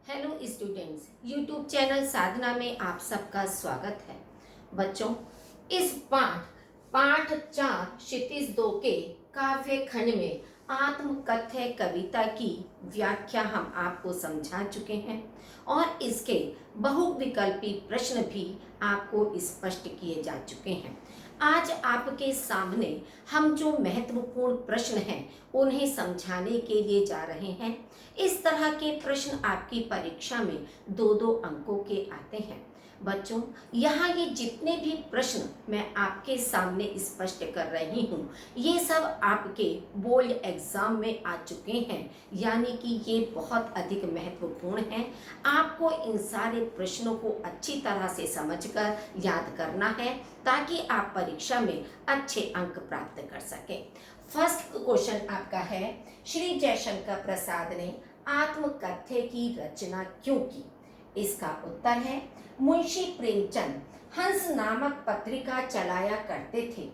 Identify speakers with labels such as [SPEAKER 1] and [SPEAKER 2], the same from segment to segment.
[SPEAKER 1] Hello students, YouTube channel साधना में आप सबका स्वागत है। बच्चों, इस पाठ 4 क्षितिज 2 के काव्य खंड में आत्मकथ्य कविता की व्याख्या हम आपको समझा चुके हैं और इसके बहुविकल्पी प्रश्न भी आपको स्पष्ट किए जा चुके हैं। आज आपके सामने हम जो महत्वपूर्ण प्रश्न हैं उन्हें समझाने के लिए जा रहे हैं। इस तरह के प्रश्न आपकी परीक्षा में 2-2 अंकों के आते हैं। बच्चों, यहाँ ये जितने भी प्रश्न मैं आपके सामने स्पष्ट कर रही हूँ, ये सब आपके बोर्ड एग्जाम में आ चुके हैं, यानी कि ये बहुत अधिक महत्वपूर्ण हैं। आपको इन सारे प्रश्नों को अच्छी तरह से समझकर याद करना है ताकि आप परीक्षा में अच्छे अंक प्राप्त कर सकें। फर्स्ट क्वेश्चन आपका है, श्री जयशंकर प्रसाद ने आत्मकथ्य की रचना क्यों की? इसका उत्तर है, मुंशी प्रेमचंद हंस नामक पत्रिका चलाया करते थे।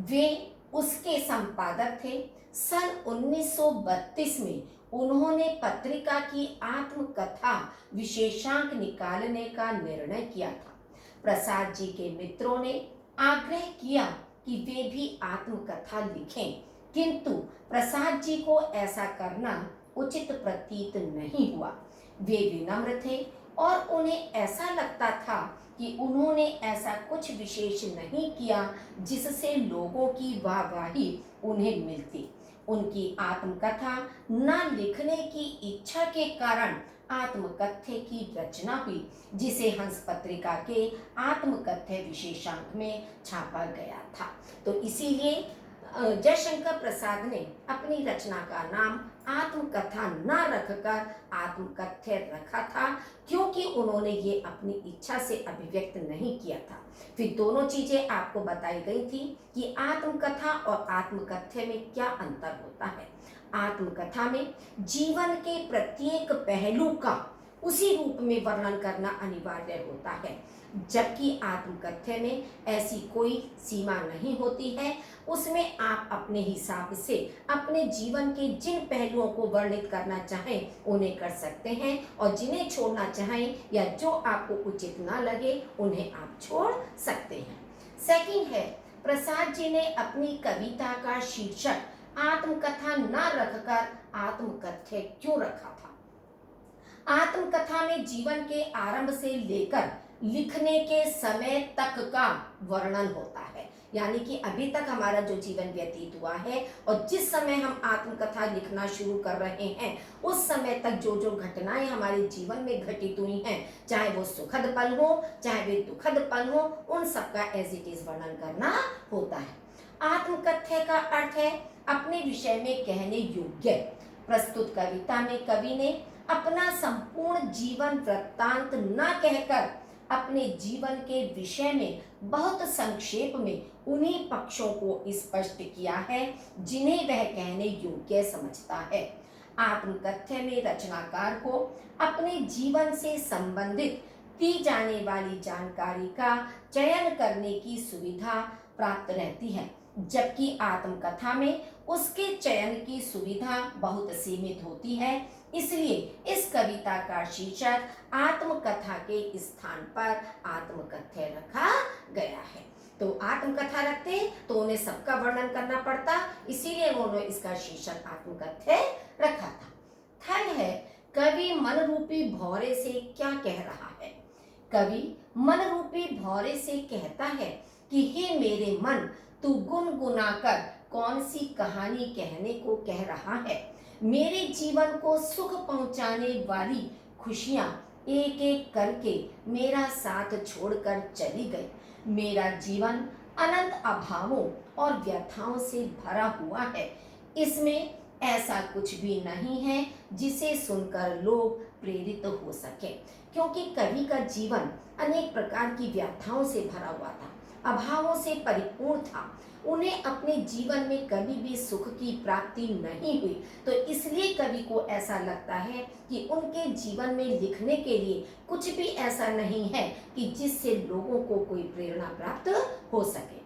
[SPEAKER 1] वे उसके संपादक थे। सन 1932 में उन्होंने पत्रिका की आत्मकथा विशेषांक निकालने का निर्णय किया था। प्रसाद जी के मित्रों ने आग्रह किया कि वे भी आत्मकथा लिखें, किंतु प्रसाद जी को ऐसा करना उचित प्रतीत नहीं हुआ। वे विनम्र थे और उन्हें ऐसा लगता था कि उन्होंने ऐसा कुछ विशेष नहीं किया जिससे लोगों की वाहवाही उन्हें मिलती। उनकी आत्मकथा न लिखने की इच्छा के कारण आत्मकथ्य की रचना हुई, जिसे हंस पत्रिका के आत्मकथ्य विशेषांक में छापा गया था। तो इसीलिए जयशंकर प्रसाद ने अपनी रचना का नाम आत्मकथा न रखकर आत्मकथ्य रखा था, क्योंकि उन्होंने ये अपनी इच्छा से अभिव्यक्त नहीं किया था। फिर दोनों चीजें आपको बताई गई थी कि आत्मकथा और आत्मकथ्य में क्या अंतर होता है। आत्मकथा में जीवन के प्रत्येक पहलू का उसी रूप में वर्णन करना अनिवार्य होता है, जबकि आत्मकथ्य में ऐसी कोई सीमा नहीं होती है। उसमें आप अपने हिसाब से अपने जीवन के जिन पहलुओं को वर्णित करना चाहें उन्हें कर सकते हैं, और जिन्हें छोड़ना चाहें या जो आपको उचित ना लगे उन्हें आप छोड़ सकते हैं। सेकंड है, प्रसाद जी ने अपनी कविता का शीर्षक आत्मकथा न रखकर आत्मकथ्य क्यों रखा था? आत्मकथा में जीवन के आरंभ से लेकर लिखने के समय तक का वर्णन होता है, यानी कि अभी तक हमारा जो जीवन व्यतीत हुआ है और जिस समय हम आत्मकथा लिखना शुरू कर रहे हैं उस समय तक जो जो घटनाएं हमारे जीवन में घटित हुई हैं, चाहे वो सुखद पल हो चाहे वे दुखद पल हो, उन सबका एज इट इज वर्णन करना होता है। आत्मकथ्य का अर्थ है अपने विषय में कहने योग्य। प्रस्तुत कविता में कवि ने अपना संपूर्ण जीवन वृत्तांत न कहकर अपने जीवन के विषय में बहुत संक्षेप में उन्हीं पक्षों को स्पष्ट किया है जिन्हें वह कहने योग्य समझता है। आत्मकथ्य में रचनाकार को अपने जीवन से संबंधित दी जाने वाली जानकारी का चयन करने की सुविधा प्राप्त रहती है, जबकि आत्मकथा में उसके चयन की सुविधा बहुत सीमित होती है। इसलिए इस कविता का शीर्षक आत्मकथा के स्थान पर आत्मकथ्य रखा गया है। तो आत्मकथा रखते तो उन्हें सबका वर्णन करना पड़ता, इसीलिए उन्होंने इसका शीर्षक आत्मकथ्य रखा था। थर्ड है, कवि मन रूपी भौरे से क्या कह रहा है? कवि मन रूपी भौरे से कहता है कि हे मेरे मन, तू गुनगुनाकर कौन सी कहानी कहने को कह रहा है? मेरे जीवन को सुख पहुंचाने वाली खुशियां एक एक करके मेरा साथ छोड़कर चली गई। मेरा जीवन अनंत अभावों और व्यथाओं से भरा हुआ है। इसमें ऐसा कुछ भी नहीं है जिसे सुनकर लोग प्रेरित हो सके, क्योंकि कवि का जीवन अनेक प्रकार की व्यथाओं से भरा हुआ था, अभावों से परिपूर्ण था। उन्हें अपने जीवन में कभी भी सुख की प्राप्ति नहीं हुई, तो इसलिए कवि को ऐसा लगता है कि उनके जीवन में लिखने के लिए कुछ भी ऐसा नहीं है कि जिससे लोगों को कोई प्रेरणा प्राप्त हो सके।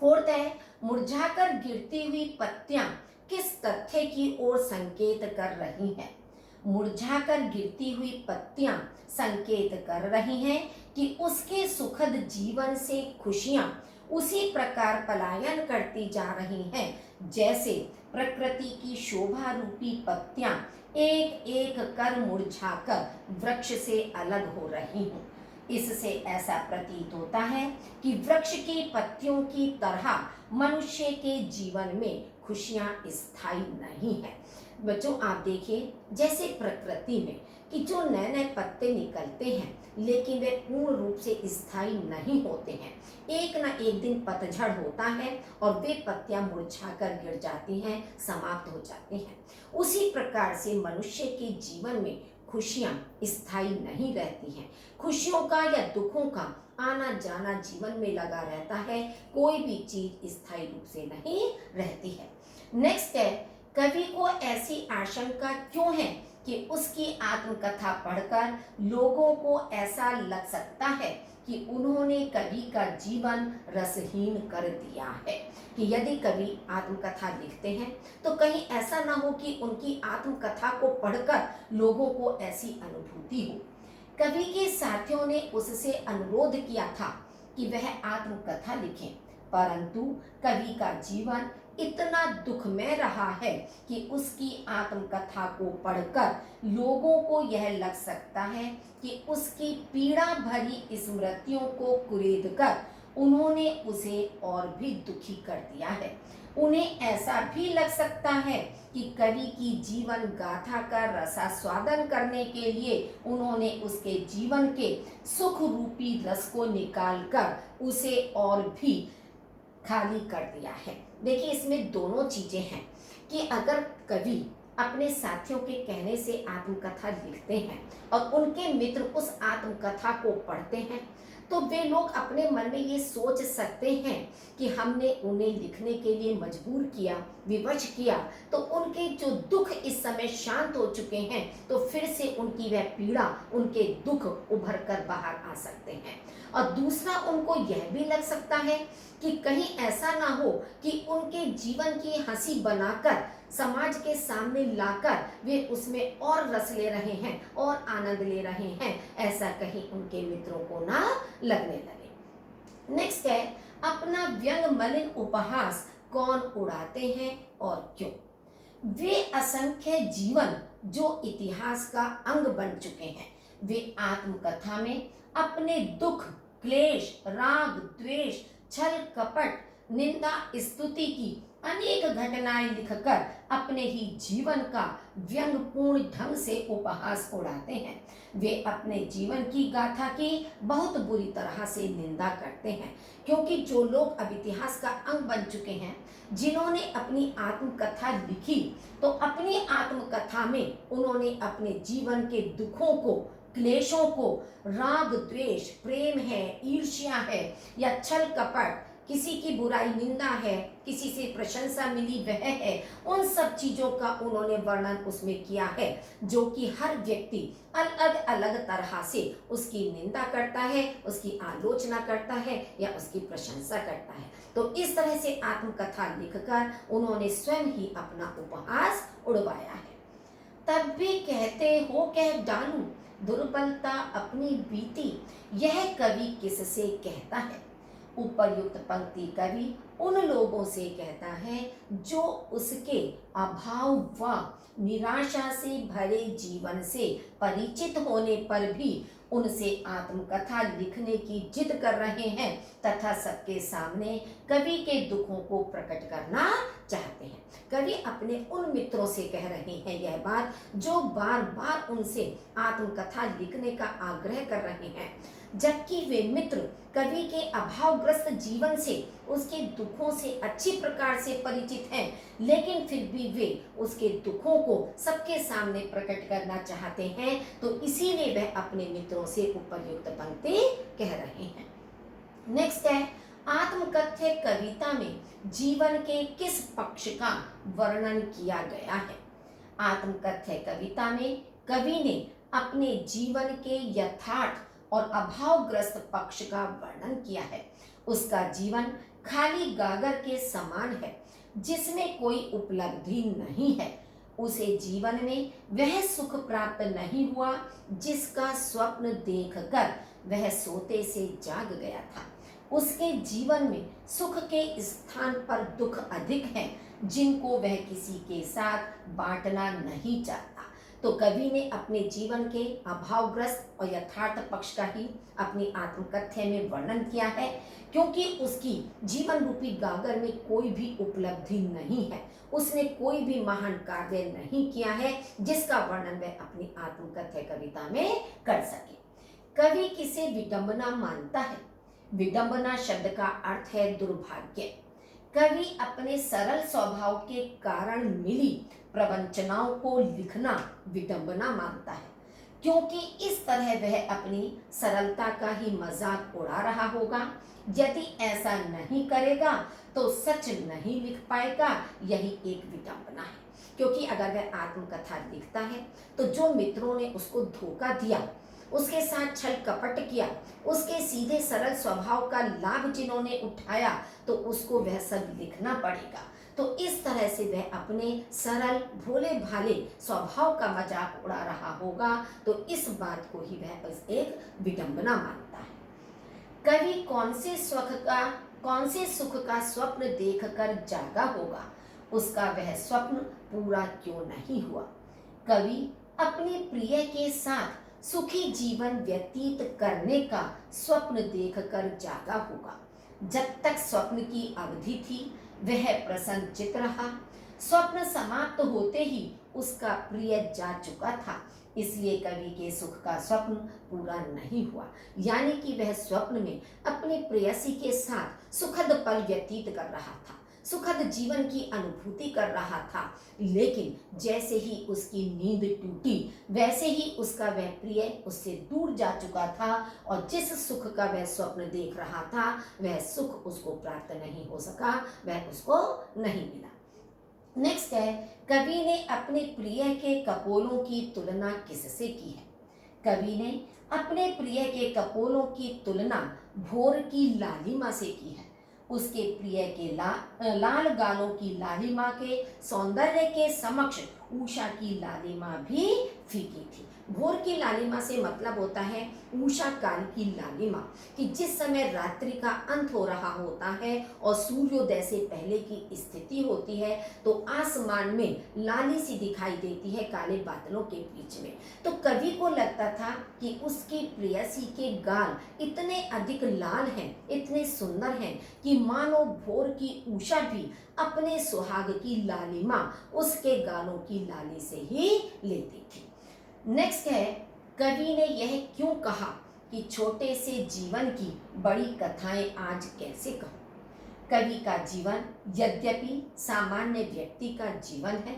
[SPEAKER 1] फोर्थ है, मुरझाकर गिरती हुई पत्तियां किस तथ्य की ओर संकेत कर रही हैं? मुरझाकर गिरती हुई पत्तियां संकेत कर रही हैं कि उसके सुखद जीवन से खुशियां उसी प्रकार पलायन करती जा रही हैं जैसे प्रकृति की शोभा रूपी पत्तियां एक एक कर मुरझाकर वृक्ष से अलग हो रही हों। इससे ऐसा प्रतीत होता है कि वृक्ष की पत्तियों की तरह मनुष्य के जीवन में खुशियां स्थायी नहीं है। बच्चों आप देखिए जैसे प्रकृति में कि जो नए नए पत्ते निकलते हैं लेकिन वे पूर्ण रूप से स्थायी नहीं होते हैं। एक ना एक दिन पतझड़ होता है और वे पत्तियां मुरझाकर गिर जाती हैं, समाप्त हो जाती हैं। उसी प्रकार से मनुष्य के जीवन में खुशियां स्थायी नहीं रहती हैं। खुशियों का या दुखों का आना जाना जीवन में लगा रहता है, कोई भी चीज स्थायी रूप से नहीं रहती है। नेक्स्ट है, कवि को ऐसी आशंका क्यों है कि उसकी आत्मकथा पढ़कर लोगों को ऐसा लग सकता है कि उन्होंने कवि का जीवन रसहीन कर दिया है। कि यदि कवि आत्मकथा लिखते हैं तो कहीं ऐसा ना हो कि उनकी आत्मकथा को पढ़कर लोगों को ऐसी अनुभूति हो। कवि के साथियों ने उससे अनुरोध किया था कि वह आत्मकथा लिखें, परंतु कवि का जीवन इतना दुखमय रहा है कि उसकी आत्मकथा को पढ़कर लोगों को यह लग सकता है कि उसकी पीड़ा भरी स्मृतियों को कुरेदकर उन्होंने उसे और भी दुखी कर दिया है। उन्हें ऐसा भी लग सकता है कि कवि की जीवन गाथा का रसास्वादन करने के लिए उन्होंने उसके जीवन के सुख रूपी रस को निकालकर उसे और भी खाली कर दिया है। देखिए इसमें दोनों चीजें हैं कि अगर कवि अपने साथियों के कहने से आत्मकथा लिखते हैं और उनके मित्र उस आत्मकथा को पढ़ते हैं तो वे लोग अपने मन में ये सोच सकते हैं कि हमने उन्हें लिखने के लिए मजबूर किया, विवश किया, तो उनके जो दुख इस समय शांत हो चुके हैं तो फिर से उनकी वह पीड़ा, उनके दुख उभर कर बाहर आ सकते हैं। और दूसरा उनको यह भी लग सकता है कि कहीं ऐसा ना हो कि उनके जीवन की हंसी बनाकर समाज के सामने लाकर वे उसमें और रस ले रहे हैं और आनंद ले रहे हैं, ऐसा कहीं उनके मित्रों को ना लगने लगे। नेक्स्ट है, अपना व्यंग मलिन उपहास कौन उड़ाते हैं और क्यों? वे असंख्य जीवन जो इतिहास का अंग बन चुके हैं, वे आत्मकथा में अपने दुख, क्लेश, राग, द्वेष, छल, कपट, निंदा, स्तुति की अनेक घटनाएं लिखकर अपने ही जीवन का व्यंगपूर्ण ढंग से उपहास उड़ाते हैं। वे अपने जीवन की गाथा की बहुत बुरी तरह से निंदा करते हैं, क्योंकि जो लोग अब इतिहास का अंग बन चुके हैं, जिन्होंने अपनी आत्मकथा लिखी, तो अपनी आत्मकथा में उन्होंने अपने जीवन के दुखों को, क्लेशों को, राग, द्वेष, प्रेम है, ईर्ष्या है या छल कपट, किसी की बुराई निंदा है, किसी से प्रशंसा मिली वह है, उन सब चीजों का उन्होंने वर्णन उसमें किया है, जो कि हर व्यक्ति अलग अलग तरह से उसकी निंदा करता है, उसकी आलोचना करता है या उसकी प्रशंसा करता है। तो इस तरह से आत्मकथा लिखकर उन्होंने स्वयं ही अपना उपहास उड़वाया है। तब भी कहते हो कह डालूं दुर्बलता अपनी बीती, यह कवि किससे कहता है? उपर्युक्त पंक्ति कवि उन लोगों से कहता है जो उसके अभाव व निराशा से भरे जीवन से परिचित होने पर भी उनसे आत्मकथा लिखने की जिद कर रहे हैं तथा सबके सामने कवि के दुखों को प्रकट करना चाहते हैं। कवि अपने उन मित्रों से कह रहे हैं यह बात जो बार बार उनसे आत्मकथा लिखने का आग्रह कर रहे हैं, जबकि वे मित्र कवि के अभावग्रस्त जीवन से, उसके दुखों से अच्छी प्रकार से परिचित हैं, लेकिन फिर भी वे उसके दुखों को सबके सामने प्रकट करना चाहते हैं, तो इसीलिए वह अपने मित्रों से उपर्युक्त पंक्ति कह रहे हैं। नेक्स्ट है, आत्मकथ्य कविता में जीवन के किस पक्ष का वर्णन किया गया है? आत्मकथ्य कविता में कवि ने अपने जीवन के यथार्थ और अभावग्रस्त पक्ष का वर्णन किया है। उसका जीवन खाली गागर के समान है, जिसमें कोई उपलब्धि नहीं है। उसे जीवन में वह सुख प्राप्त नहीं हुआ जिसका स्वप्न देखकर वह सोते से जाग गया था। उसके जीवन में सुख के स्थान पर दुख अधिक है जिनको वह किसी के साथ बांटना नहीं चाहता। तो कवि ने अपने जीवन के अभावग्रस्त और यथार्थ पक्ष का ही अपनी आत्मकथ्य में वर्णन किया है, क्योंकि उसकी जीवन रूपी गागर में कोई भी उपलब्धि नहीं है, उसने कोई भी महान कार्य नहीं किया है जिसका वर्णन वह अपनी आत्मकथ्य कविता में कर सके। कवि किसे विडंबना मानता है? विडंबना शब्द का अर्थ है दुर्भाग्य। कवि अपने सरल स्वभाव के कारण मिली प्रवंचनाओं को लिखना विडंबना मानता है, क्योंकि इस तरह वह अपनी सरलता का ही मजाक उड़ा रहा होगा। यदि ऐसा नहीं करेगा तो सच नहीं लिख पाएगा, यही एक विडंबना है। क्योंकि अगर वह आत्मकथा लिखता है तो जो मित्रों ने उसको धोखा दिया, उसके साथ छल कपट किया, उसके सीधे सरल स्वभाव का लाभ जिन्होंने उठाया, तो उसको वह सब लिखना पड़ेगा। तो इस तरह से वह अपने सरल भोले भाले स्वभाव का मजाक उड़ा रहा होगा, तो इस बात को ही वह एक विडंबना मानता है। कवि कौन से सुख का स्वप्न देखकर जागा होगा, उसका वह स्वप्न पूरा क्यों नहीं हुआ। कवि अपने प्रिय के साथ सुखी जीवन व्यतीत करने का स्वप्न देखकर जागा होगा। जब तक स्वप्न की अवधि थी वह प्रसन्नचित्त रहा। स्वप्न समाप्त होते ही उसका प्रिय जा चुका था, इसलिए कवि के सुख का स्वप्न पूरा नहीं हुआ। यानी कि वह स्वप्न में अपनी प्रेयसी के साथ सुखद पल व्यतीत कर रहा था, सुखद जीवन की अनुभूति कर रहा था, लेकिन जैसे ही उसकी नींद टूटी वैसे ही उसका वह प्रिय उससे दूर जा चुका था, और जिस सुख का वह स्वप्न देख रहा था वह सुख उसको प्राप्त नहीं हो सका, वह उसको नहीं मिला। नेक्स्ट है, कवि ने अपने प्रिय के कपोलों की तुलना किससे की है? कवि ने अपने प्रिय के कपोलों की तुलना भोर की लालिमा से की है। उसके प्रिय के लाल गालों की लालिमा के सौंदर्य के समक्ष उषा की लालिमा भी फीकी थी। भोर की लालिमा से मतलब होता है उषा काल की लालिमा, कि जिस समय रात्रि का अंत हो रहा होता है और सूर्योदय से पहले की स्थिति होती है, तो आसमान में लाली सी दिखाई देती है काले बादलों के बीच में। तो कवि को लगता था कि उसकी प्रेयसी के गाल इतने अधिक लाल हैं, इतने सुंदर हैं कि मानो भोर की उषा भी अपने सुहाग की लालिमा उसके गालों की लाली से ही लेती थी। नेक्स्ट है, कवि ने यह क्यों कहा कि छोटे से जीवन की बड़ी कथाएं आज कैसे कहूं। कवि का जीवन यद्यपि सामान्य व्यक्ति का जीवन है,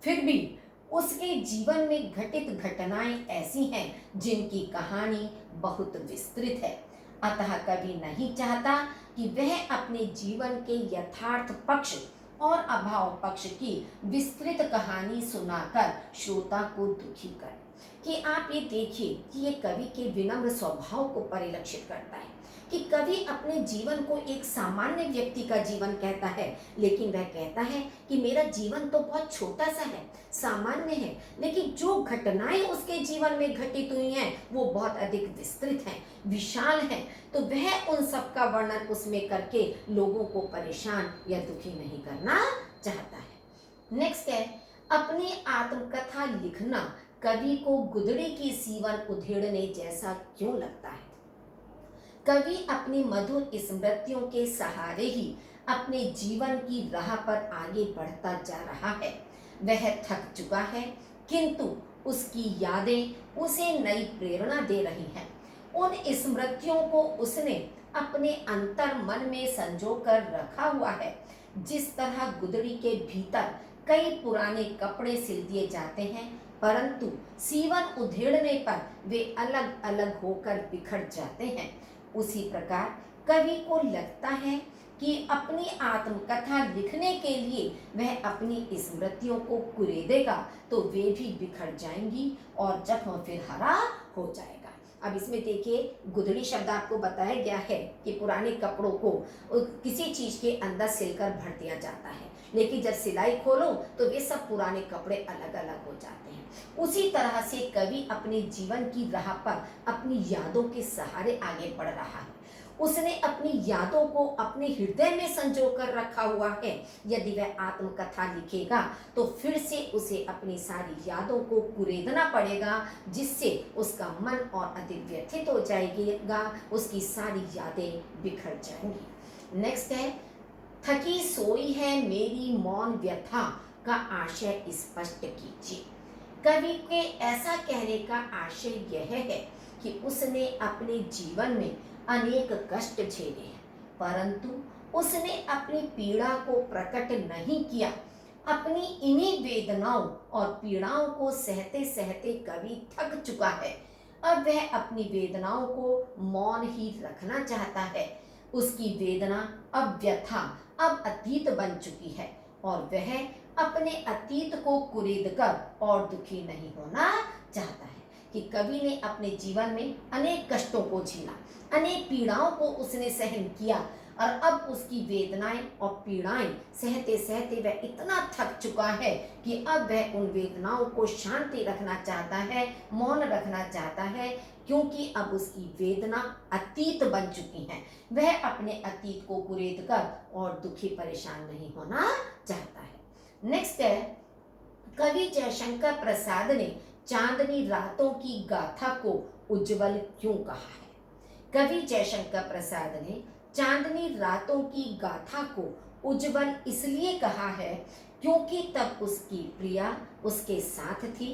[SPEAKER 1] फिर भी उसके जीवन में घटित घटनाएं ऐसी हैं जिनकी कहानी बहुत विस्तृत है। अतः कवि नहीं चाहता कि वह अपने जीवन के यथार्थ पक्ष और अभाव पक्ष की विस्तृत कहानी सुनाकर श्रोता को दुखी करे। कि आप ये देखिए कि ये कवि के विनम्र स्वभाव को परिलक्षित करता है कि कवि अपने जीवन को एक सामान्य व्यक्ति का जीवन कहता है, लेकिन वह कहता है कि मेरा जीवन तो बहुत छोटा सा है, सामान्य है, लेकिन जो घटनाएं उसके जीवन में घटित हुई हैं वो बहुत अधिक विस्तृत हैं, विशाल हैं। तो वह उन सब का वर्णन उसमें करके लोगों को परेशान या दुखी नहीं करना चाहता है। नेक्स्ट है, अपनी आत्मकथा लिखना कवि को गुदड़ी की सीवन उधेड़ने जैसा क्यों लगता है? कवि अपनी मधुर स्मृतियों के सहारे ही अपने जीवन की राह पर आगे बढ़ता जा रहा है। वह थक चुका है, किंतु उसकी यादें उसे नई प्रेरणा दे रही हैं। उन स्मृतियों को उसने अपने अंतर मन में संजो कर रखा हुआ है। जिस तरह गुदड़ी के भीतर कई पुराने कपड़े सिल दिए जाते हैं, परंतु सीवन उधेड़ने पर वे अलग अलग होकर बिखर जाते हैं, उसी प्रकार कवि को लगता है कि अपनी आत्मकथा लिखने के लिए वह अपनी स्मृतियों को कुरेदेगा तो वे भी बिखर जाएंगी और जख्म फिर हरा हो जाएगा। अब इसमें देखिए गुदड़ी शब्द आपको बताया गया है कि पुराने कपड़ों को किसी चीज के अंदर सिलकर भर दिया जाता है, लेकिन जब सिलाई खोलो तो वे सब पुराने कपड़े अलग अलग हो जाते हैं। उसी तरह से कवि अपने जीवन की राह पर अपनी यादों के सहारे आगे बढ़ रहा है। उसने अपनी यादों को अपने हृदय में संजो कर रखा हुआ है। यदि वह आत्मकथा लिखेगा तो फिर से उसे अपनी सारी यादों को कुरेदना पड़ेगा, जिससे उसका मन और अधिक व्यथित हो जाएगा, उसकी सारी यादें बिखर जाएंगी। नेक्स्ट है, थकी सोई है मेरी मौन व्यथा का आशय स्पष्ट कीजिए। कवि के ऐसा कहने का आशय यह है कि उसने अपने जीवन में अनेक कष्ट झेले हैं, परंतु उसने अपनी पीड़ा को प्रकट नहीं किया। अपनी इन्हीं वेदनाओं और पीड़ाओं को सहते सहते कवि थक चुका है। अब वह अपनी वेदनाओं को मौन ही रखना चाहता है। उसकी वेदना अब व्यथा, अब अतीत बन चुकी है और वह अपने अतीत को कुरेद कर और दुखी नहीं होना चाहता है। कि कवि ने अपने जीवन में अनेक कष्टों को झेला, अनेक पीड़ाओं को उसने सहन किया और अब उसकी वेदनाएं और पीड़ाएं सहते सहते वह इतना थक चुका है कि अब वह उन वेदनाओं को शांति रखना चाहता है, मौन रखना चाहता है, क्योंकि अब उसकी वेदना अतीत बन चुकी है। वह अपने अतीत को कुरेद कर और दुखी परेशान नहीं होना चाहता है। नेक्स्ट है, कवि जयशंकर प्रसाद ने चांदनी रातों की गाथा को उज्जवल क्यों कहा है? कवि जयशंकर प्रसाद ने चांदनी रातों की गाथा को उज्जवल इसलिए कहा है क्योंकि तब उसकी प्रिया उसके साथ थी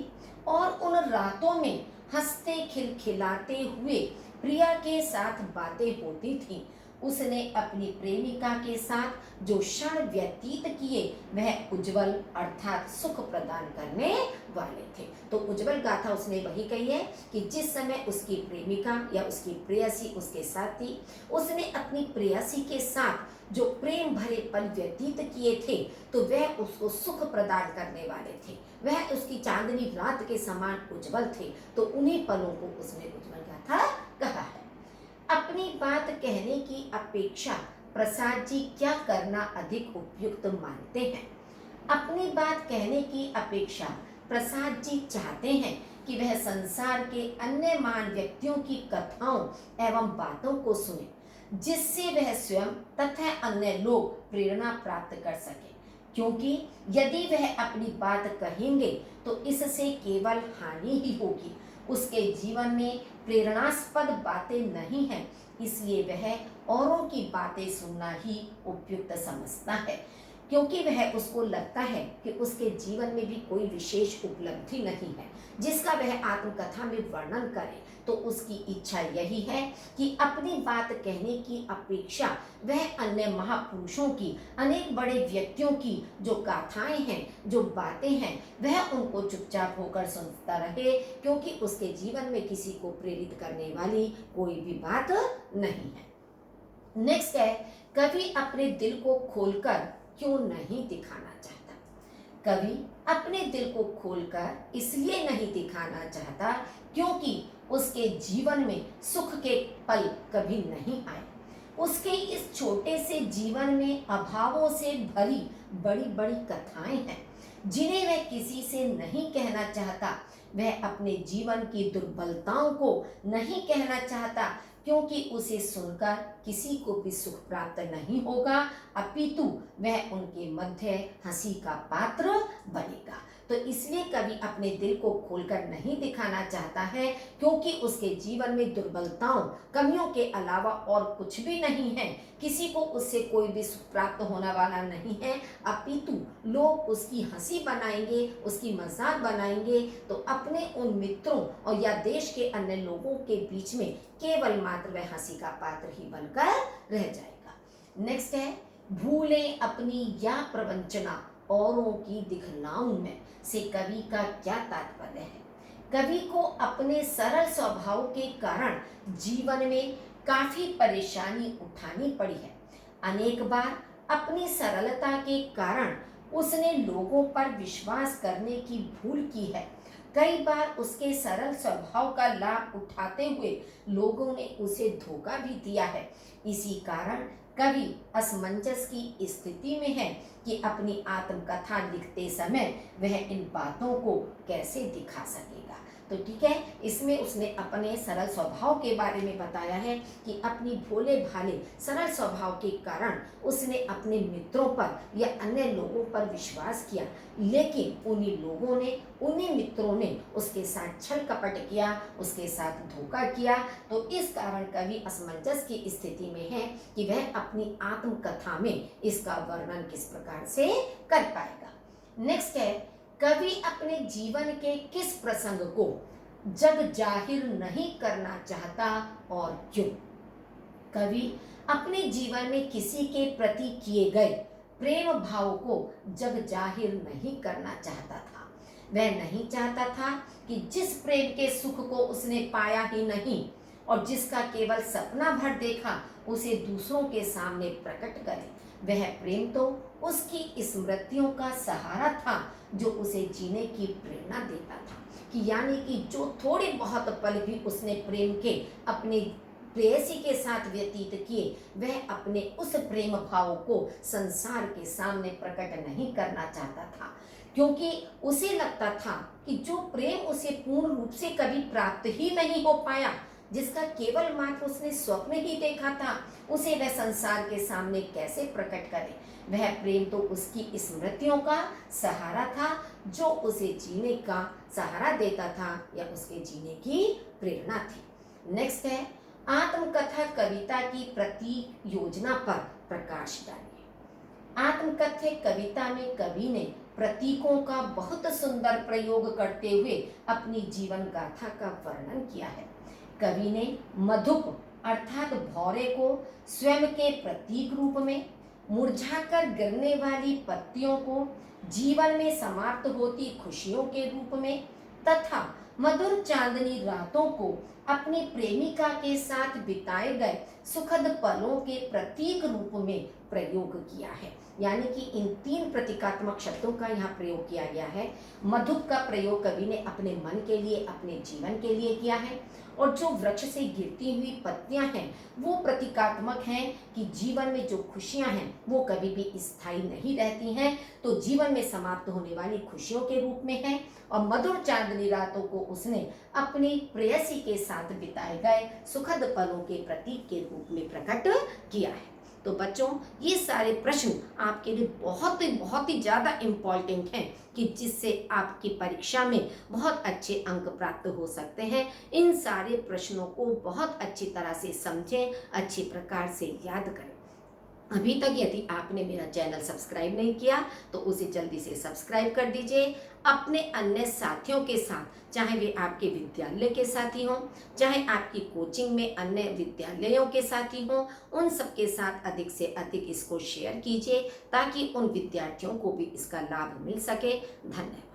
[SPEAKER 1] और उन रातों में हंसते खिलखिलाते हुए प्रिया के साथ बातें होती थीं। उसने अपनी प्रेमिका के साथ जो क्षण व्यतीत किए वह उज्जवल अर्थात सुख प्रदान करने वाले थे। तो उज्जवल गाथा उसने वही कही है कि जिस समय उसकी प्रेमिका या उसकी प्रेयसी उसके साथ थी, उसने अपनी प्रेयसी के साथ जो प्रेम भरे पल व्यतीत किए थे तो वह उसको सुख प्रदान करने वाले थे, वह उसकी चांदनी रात के समान उज्जवल थे। तो उन्हीं पलों को उसने उज्जवल गाथा कहा है। अपनी बात कहने की अपेक्षा प्रसाद जी क्या करना अधिक उपयुक्त मानते हैं? अपनी बात कहने की अपेक्षा प्रसाद जी चाहते हैं कि वह संसार के अन्य महान व्यक्तियों की कथाओं एवं बातों को सुने, जिससे वह स्वयं तथा अन्य लोग प्रेरणा प्राप्त कर सके, क्योंकि यदि वह अपनी बात कहेंगे तो इससे केवल हानि ही होगी। उसके जीवन में प्रेरणास्पद बातें नहीं हैं, इसलिए वह औरों की बातें सुनना ही उपयुक्त समझता है, क्योंकि वह उसको लगता है कि उसके जीवन में भी कोई विशेष उपलब्धि नहीं है जिसका वह आत्मकथा में वर्णन करे। तो उसकी इच्छा यही है कि अपनी बात कहने की अपेक्षा वह अन्य महापुरुषों की, अनेक बड़े व्यक्तियों की जो गाथाएं हैं, जो बातें हैं, वह उनको चुपचाप होकर सुनता रहे, क्योंकि उसके जीवन में किसी को प्रेरित करने वाली कोई भी बात नहीं है। नेक्स्ट है, कवि अपने दिल को खोलकर क्यों नहीं दिखाना चाहता? कवि अपने दिल को खोलकर इसलिए नहीं दिखाना चाहता क्योंकि उसके जीवन में सुख के पल कभी नहीं आए। उसके इस छोटे से जीवन में अभावों से भरी बड़ी बड़ी कथाएं हैं जिन्हें वह किसी से नहीं कहना चाहता। वह अपने जीवन की दुर्बलताओं को नहीं कहना चाहता क्योंकि उसे सुनकर किसी को भी सुख प्राप्त नहीं होगा, अपितु वह उनके मध्य हंसी का पात्र बनेगा। तो इसलिए कवि अपने दिल को खोलकर नहीं दिखाना चाहता है क्योंकि उसके जीवन में दुर्बलताओं, कमियों के अलावा और कुछ भी नहीं है। किसी को उससे कोई भी सुख प्राप्त होने वाला नहीं है, अपितु लोग उसकी हंसी बनाएंगे, उसकी मजाक बनाएंगे, तो अपने उन मित्रों और या देश के अन्य लोगों के बीच में केवल मात्र वह हंसी का पात्र ही बनकर रह जाएगा। नेक्स्ट है, भूलें अपनी या प्रवंचना औरों की दिखलाऊं में से कवि का क्या तात्पर्य है? कवि को अपने सरल स्वभाव के कारण जीवन में काफी परेशानी उठानी पड़ी है। अनेक बार अपनी सरलता के कारण उसने लोगों पर विश्वास करने की भूल की है। कई बार उसके सरल स्वभाव का लाभ उठाते हुए लोगों ने उसे धोखा भी दिया है। इसी कारण कवि असमंजस की स्थिति में है कि अपनी आत्मकथा लिखते समय वह इन बातों को कैसे दिखा सकेगा। तो ठीक है, इसमें उसने अपने सरल स्वभाव के बारे में बताया है कि अपनी भोले भाले सरल स्वभाव के कारण उसने अपने मित्रों पर या अन्य लोगों पर विश्वास किया, लेकिन उन्हीं मित्रों ने उसके साथ छल कपट किया, उसके साथ धोखा किया। तो इस कारण कवि असमंजस की स्थिति में है कि वह अपनी आत्मकथा में इसका वर्णन किस प्रकार से कर पाएगा। नेक्स्ट है, कवि अपने जीवन के किस प्रसंग को जग जाहिर नहीं करना चाहता और क्यों? कवि अपने जीवन में किसी के प्रति किए गए प्रेम भाव को जग जाहिर नहीं करना चाहता था। वह नहीं चाहता था कि जिस प्रेम के सुख को उसने पाया ही नहीं और जिसका केवल सपना भर देखा, उसे दूसरों के सामने प्रकट करे। वह प्रेम तो उसकी स्मृतियों का सहारा था, जो उसे जीने की प्रेरणा देता था। कि यानी कि जो थोड़े बहुत पल भी उसने प्रेम के अपने प्रेयसी के साथ व्यतीत किए, वह अपने उस प्रेम भाव को संसार के सामने प्रकट नहीं करना चाहता था, क्योंकि उसे लगता था कि जो प्रेम उसे पूर्ण रूप से कभी प्राप्त ही नहीं हो पाया, जिसका केवल मात्र उसने स्वप्न ही देखा था, उसे वह संसार के सामने कैसे प्रकट करे। वह प्रेम तो उसकी स्मृतियों का सहारा था, जो उसे जीने का सहारा देता था या उसके जीने की प्रेरणा थी। नेक्स्ट है, आत्मकथा कविता की प्रतीक योजना पर प्रकाश डालिए। आत्मकथा कविता में कवि ने प्रतीकों का बहुत सुंदर प्रयोग करते हुए अपनी जीवन गाथा का वर्णन किया है। कवि ने मधुप अर्थात भौरे को स्वयं के प्रतीक रूप में, मुरझाकर गिरने वाली पत्तियों को जीवन में समाप्त होती खुशियों के रूप में तथा मधुर चांदनी रातों को अपनी प्रेमिका के साथ बिताए गए सुखद पलों के प्रतीक रूप में प्रयोग किया है। यानी कि इन तीन प्रतीकात्मक शब्दों का यहाँ प्रयोग किया गया है। मधुप का प्रयोग कवि ने अपने मन के लिए, अपने जीवन के लिए किया है, और जो वृक्ष से गिरती हुई पत्तियां हैं वो प्रतीकात्मक हैं कि जीवन में जो खुशियां हैं वो कभी भी स्थायी नहीं रहती हैं, तो जीवन में समाप्त होने वाली खुशियों के रूप में है। और मधुर चांदनी रातों को उसने अपनी प्रेयसी के साथ बिताए गए सुखद पलों के प्रतीक के रूप में प्रकट किया है। तो बच्चों, ये सारे प्रश्न आपके लिए बहुत ही ज़्यादा इम्पॉर्टेंट हैं कि जिससे आपकी परीक्षा में बहुत अच्छे अंक प्राप्त हो सकते हैं। इन सारे प्रश्नों को बहुत अच्छी तरह से समझें, अच्छी प्रकार से याद करें। अभी तक यदि आपने मेरा चैनल सब्सक्राइब नहीं किया तो उसे जल्दी से सब्सक्राइब कर दीजिए। अपने अन्य साथियों के साथ, चाहे वे आपके विद्यालय के साथी हों, चाहे आपकी कोचिंग में अन्य विद्यालयों के साथी हों, उन सबके साथ अधिक से अधिक इसको शेयर कीजिए ताकि उन विद्यार्थियों को भी इसका लाभ मिल सके। धन्यवाद।